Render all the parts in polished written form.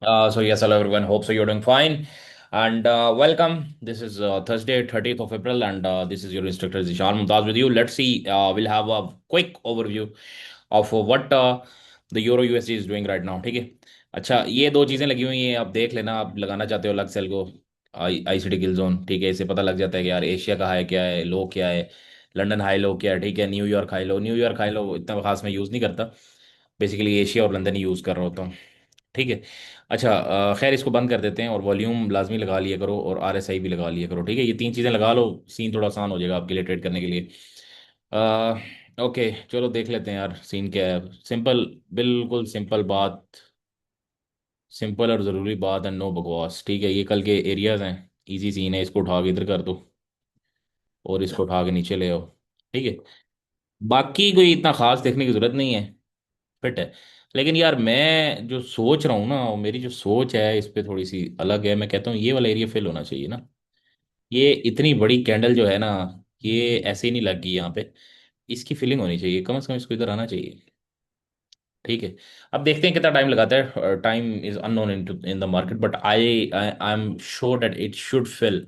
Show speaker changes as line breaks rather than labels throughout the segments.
So yes, hello everyone. Hope so you're doing fine, and welcome. This is Thursday, 30th of April, and this is your instructor Zishan Mumtaz with you. Let's see. We'll have a quick overview of what the Euro USD is doing right now. ठीक है. अच्छा, ये दो चीज़ें लगी हुई हैं, आप देख लेना, आप लगाना चाहते हो लग सेल को, ICD किल जोन, ठीक है. इससे पता लग जाता है कि यार एशिया का हाई क्या है, लो क्या है, लंदन हाई लो क्या है, ठीक है. न्यूयॉर्क हाई लो इतना खास मैं यूज़ नहीं करता. बेसिकली एशिया और लंदन ही यूज़ कर रहा होता हूँ. ठीक है. अच्छा, खैर इसको बंद कर देते हैं और वॉल्यूम लाजमी लगा लिया करो और RSI भी लगा लिया करो. ठीक है, ये तीन चीज़ें लगा लो, सीन थोड़ा आसान हो जाएगा आपके लिए ट्रेड करने के लिए. ओके, चलो देख लेते हैं यार सीन क्या है. सिंपल, बिल्कुल सिंपल बात. सिंपल और ज़रूरी बात है, नो बकवास. ठीक है, ये कल के एरियाज हैं. इजी सीन है, इसको उठा के इधर कर दो और इसको उठा के नीचे ले आओ. ठीक है. बाकी कोई इतना खास देखने की जरूरत नहीं है. फिट है. लेकिन यार मैं जो सोच रहा हूँ ना, वो मेरी जो सोच है इस पे थोड़ी सी अलग है. मैं कहता हूँ ये वाला एरिया फिल होना चाहिए ना. ये इतनी बड़ी कैंडल जो है ना, ये ऐसे ही नहीं लग गई यहाँ पे. इसकी फिलिंग होनी चाहिए, कम से कम इसको इधर आना चाहिए. ठीक है. अब देखते हैं कितना टाइम लगाता है. Time is unknown in the market, but I am sure that it should fill.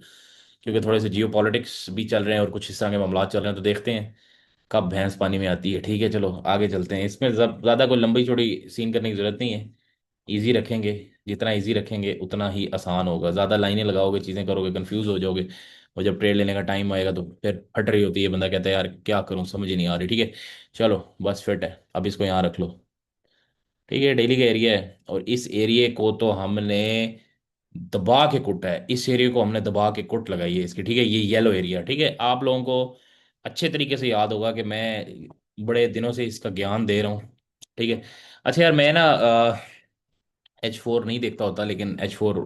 क्योंकि थोड़े से जियो पॉलिटिक्स भी चल रहे हैं और कुछ इस तरह के मामला चल रहे हैं, तो देखते हैं कब भैंस पानी में आती है. ठीक है, चलो आगे चलते हैं. इसमें ज़्यादा कोई लंबी चौड़ी सीन करने की जरूरत नहीं है. इजी रखेंगे. जितना इजी रखेंगे उतना ही आसान होगा. ज़्यादा लाइनें लगाओगे, चीज़ें करोगे, कंफ्यूज हो जाओगे. और जब ट्रेड लेने का टाइम आएगा तो फिर फट रही होती है, बंदा कहता है यार क्या करूं, समझ ही नहीं आ रही. ठीक है. चलो बस फिट है, अब इसको यहाँ रख लो. ठीक है, डेली का एरिया है और इस एरिया को तो हमने दबा के कुटा है. इस एरिया को हमने दबा के कुट लगाई है इसकी. ठीक है, ये येलो एरिया. ठीक है, आप लोगों को अच्छे तरीके से याद होगा कि मैं बड़े दिनों से इसका ज्ञान दे रहा हूँ. ठीक है. अच्छा यार, मैं ना H4 नहीं देखता होता, लेकिन H4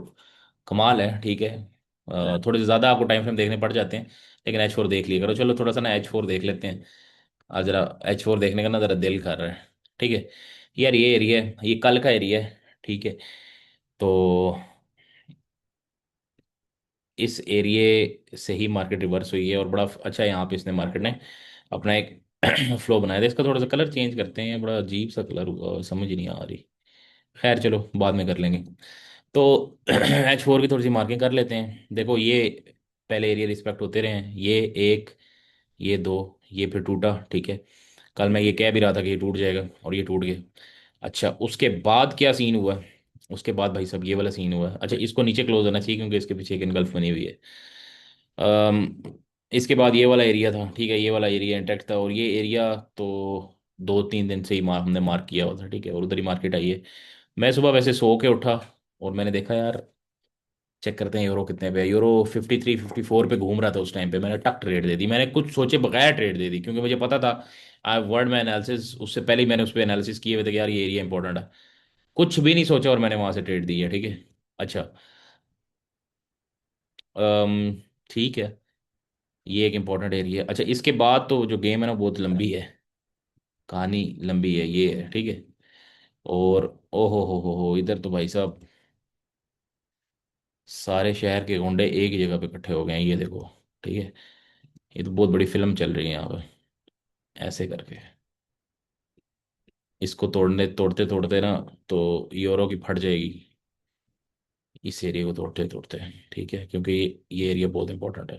कमाल है. ठीक है. थोड़े से ज़्यादा आपको टाइम फ्रेम देखने पड़ जाते हैं, लेकिन H4 देख लिया करो. चलो थोड़ा सा ना H4 देख लेते हैं. आज जरा H4 देखने का ना ज़रा दिल कर रहा है. ठीक है. यार ये एरिया है, ये कल का एरिया है. ठीक है. तो इस एरिए से ही मार्केट रिवर्स हुई है और बड़ा अच्छा यहाँ पे इसने मार्केट ने अपना एक फ्लो बनाया था. इसका थोड़ा सा कलर चेंज करते हैं, बड़ा अजीब सा कलर हुआ, समझ ही नहीं आ रही. खैर चलो बाद में कर लेंगे. तो H4 की थोड़ी सी मार्किंग कर लेते हैं. देखो ये पहले एरिया रिस्पेक्ट होते रहे हैं. ये एक, ये दो, ये फिर टूटा. ठीक है. कल मैं ये कह भी रहा था कि ये टूट जाएगा और ये टूट गया. अच्छा, उसके बाद क्या सीन हुआ? उसके बाद भाई साहब ये वाला सीन हुआ. अच्छा, इसको नीचे क्लोज होना चाहिए क्योंकि इसके पीछे एक इनगल्फ बनी हुई है. इसके बाद ये वाला एरिया था. ठीक है, ये वाला एरिया इंटैक्ट था और ये एरिया तो 2-3 दिन से ही हमने मार्क किया हुआ था. ठीक है, और उधर ही मार्केट आई है. मैं सुबह वैसे सो के उठा और मैंने देखा यार, चेक करते हैं यूरो कितने पे है. यूरो 53-54 पे घूम रहा था उस टाइम पे. मैंने टक ट्रेड दे दी, मैंने कुछ सोचे बगैर ट्रेड दे दी, क्योंकि मुझे पता था. आई वर्ड में एनालिसिस उससे पहले ही मैंने उस पर एनालिसिस किए हुए थे कि यार ये एरिया इंपॉर्टेंट है. कुछ भी नहीं सोचा और मैंने वहां से ट्रेड दी है. ठीक है. अच्छा. अम, ठीक है. ये एक इंपॉर्टेंट एरिया है. अच्छा, इसके बाद तो जो गेम है ना बहुत लंबी है. कहानी लंबी है, ये है. ठीक है. और ओहो हो, इधर तो भाई साहब सारे शहर के गुंडे एक ही जगह पे इकट्ठे हो गए हैं, ये देखो. ठीक है. ये तो बहुत बड़ी फिल्म चल रही है यहाँ पे. ऐसे करके इसको तोड़ने तोड़ते तोड़ते ना, तो यूरो की फट जाएगी इस एरिया को तोड़ते तोड़ते. ठीक है, क्योंकि ये एरिया बहुत इंपॉर्टेंट है.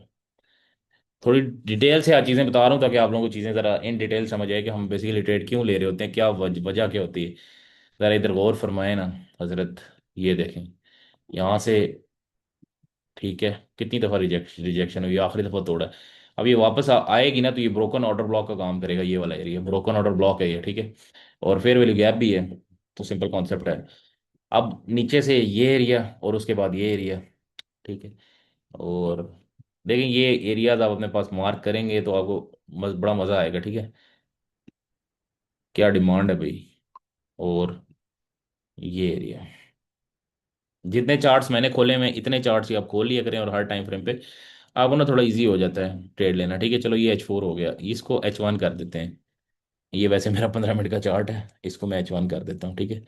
थोड़ी डिटेल से हर चीज़ें बता रहा हूँ ताकि आप लोगों को चीज़ें ज़रा इन डिटेल समझ आए कि हम बेसिकली ट्रेड क्यों ले रहे होते हैं, क्या वजह क्या होती है. ज़रा इधर गौर फरमाए ना हजरत. ये देखें यहाँ से. ठीक है. कितनी दफ़ा रिजेक्शन हुई, आखिरी दफ़ा तोड़ा है. अब ये वापस आएगी ना, तो ये ब्रोकन ऑर्डर ब्लॉक का काम करेगा. ये वाला एरिया ब्रोकन ऑर्डर ब्लॉक है ये. ठीक है. और फेयर वैल्यू गैप भी है. तो सिंपल कॉन्सेप्ट है. अब नीचे से ये एरिया और उसके बाद ये एरिया. ठीक है. और लेकिन ये एरियाज आप अपने पास मार्क करेंगे तो आपको बड़ा मज़ा आएगा. ठीक है. क्या डिमांड है भाई. और ये एरिया, जितने चार्ट्स मैंने खोले में इतने चार्ट्स ही आप खोल लिया करें और हर टाइम फ्रेम पे आपको ना थोड़ा इजी हो जाता है ट्रेड लेना. ठीक है. चलो ये H4 हो गया, इसको H1 कर देते हैं. ये वैसे मेरा 15 मिनट का चार्ट है, इसको मैं H1 कर देता हूँ. ठीक है.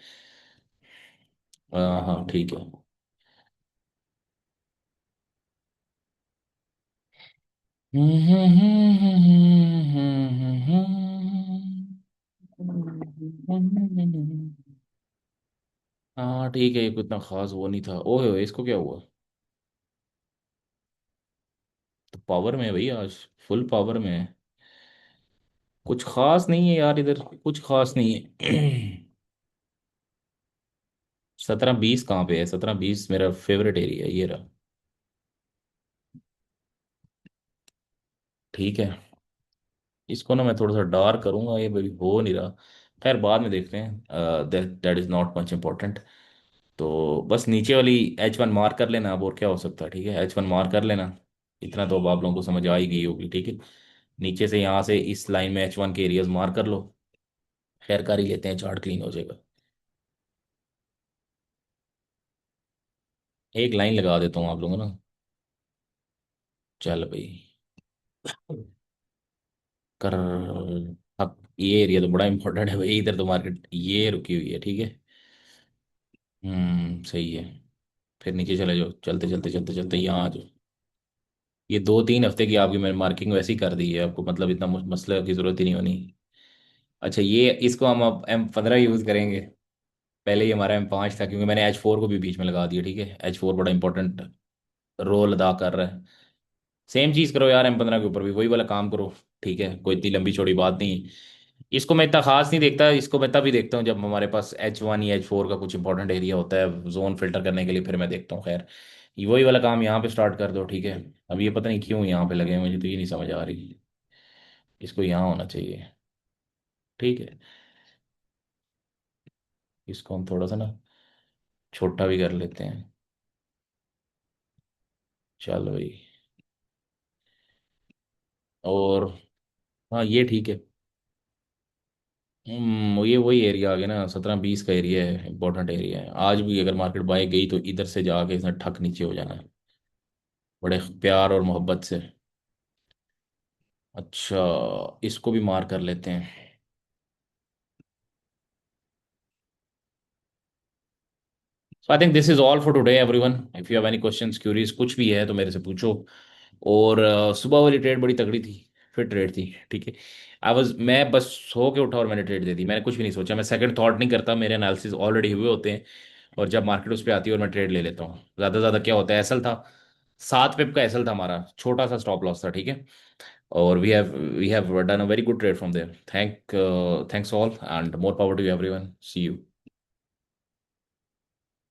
हाँ ठीक है. हाँ ठीक है, ये कोई इतना खास वो नहीं था। ओए ओए, इसको क्या हुआ? तो पावर में है भाई आज, फुल पावर में है। कुछ खास नहीं है यार, इधर कुछ खास नहीं है। 17-20 कहाँ पे है? 17-20 मेरा फेवरेट एरिया है, ये रहा। ठीक है, इसको ना मैं थोड़ा सा डार्क करूंगा, ये भाई हो नहीं रहा। खैर बाद में देखते हैं, that that is not much important. तो बस नीचे वाली H1 मार्क कर लेना, अब और क्या हो सकता है। ठीक है, H1 मार्क कर लेना। इतना तो अब आप लोगों को समझ आ ही गई होगी। ठीक है, नीचे से यहाँ से इस लाइन में H1 के एरियाज मार्क कर लो। खैर कर ही लेते हैं, चार्ट क्लीन हो जाएगा। एक लाइन लगा देता हूँ आप लोगों ना। चल भाई, कर। अब ये एरिया तो बड़ा इंपॉर्टेंट है भाई, इधर तो मार्केट ये रुकी हुई है। ठीक है, सही है। फिर नीचे चले जाओ, चलते चलते चलते चलते यहाँ आ जाओ। ये 2-3 हफ्ते की आपकी मैंने मार्किंग वैसे ही कर दी है, आपको मतलब इतना मसले की जरूरत ही नहीं होनी। अच्छा, ये इसको हम अब M15 यूज करेंगे। पहले ही हमारा M5 था, क्योंकि मैंने H4 को भी बीच में लगा दिया। ठीक है, H4 बड़ा इंपॉर्टेंट रोल अदा कर रहा है। सेम चीज करो यार, M15 के ऊपर भी वही वाला काम करो। ठीक है, कोई इतनी लंबी चौड़ी बात नहीं है। इसको मैं इतना खास नहीं देखता, इसको मैं तभी देखता हूँ जब हमारे पास H1 या H4 का कुछ इंपॉर्टेंट एरिया होता है जोन फिल्टर करने के लिए, फिर मैं देखता हूँ। खैर, ये वही वाला काम यहाँ पे स्टार्ट कर दो। ठीक है, अब ये पता नहीं क्यों यहाँ पे लगे हैं, मुझे तो ये नहीं समझ आ रही। इसको यहाँ होना चाहिए। ठीक है, इसको हम थोड़ा सा ना छोटा भी कर लेते हैं। चलो भाई। और हाँ, ये ठीक है। ये वही एरिया आ गया ना, 17-20 का एरिया है, इंपॉर्टेंट एरिया है। आज भी अगर मार्केट बाय गई तो इधर से जाके इसने ठक नीचे हो जाना है, बड़े प्यार और मोहब्बत से। अच्छा, इसको भी मार कर लेते हैं। So I think this is all for today everyone. If you have any questions, queries कुछ भी है तो मेरे से पूछो। और सुबह वाली ट्रेड बड़ी तगड़ी थी, फिर ट्रेड थी। ठीक है, मैं बस सो के उठा और मैंने ट्रेड दे दी। मैंने कुछ भी नहीं सोचा, मैं सेकंड थॉट नहीं करता, मेरे एनालिसिस ऑलरेडी हुए होते हैं। और जब मार्केट उस पर आती है और मैं ट्रेड ले लेता हूँ, ज़्यादा से ज़्यादा क्या होता है, एसल था। 7 पिप का एसल था हमारा, छोटा सा स्टॉप लॉस था। ठीक है, और we have done a very good trade from there. Thanks all and more power to everyone. See you.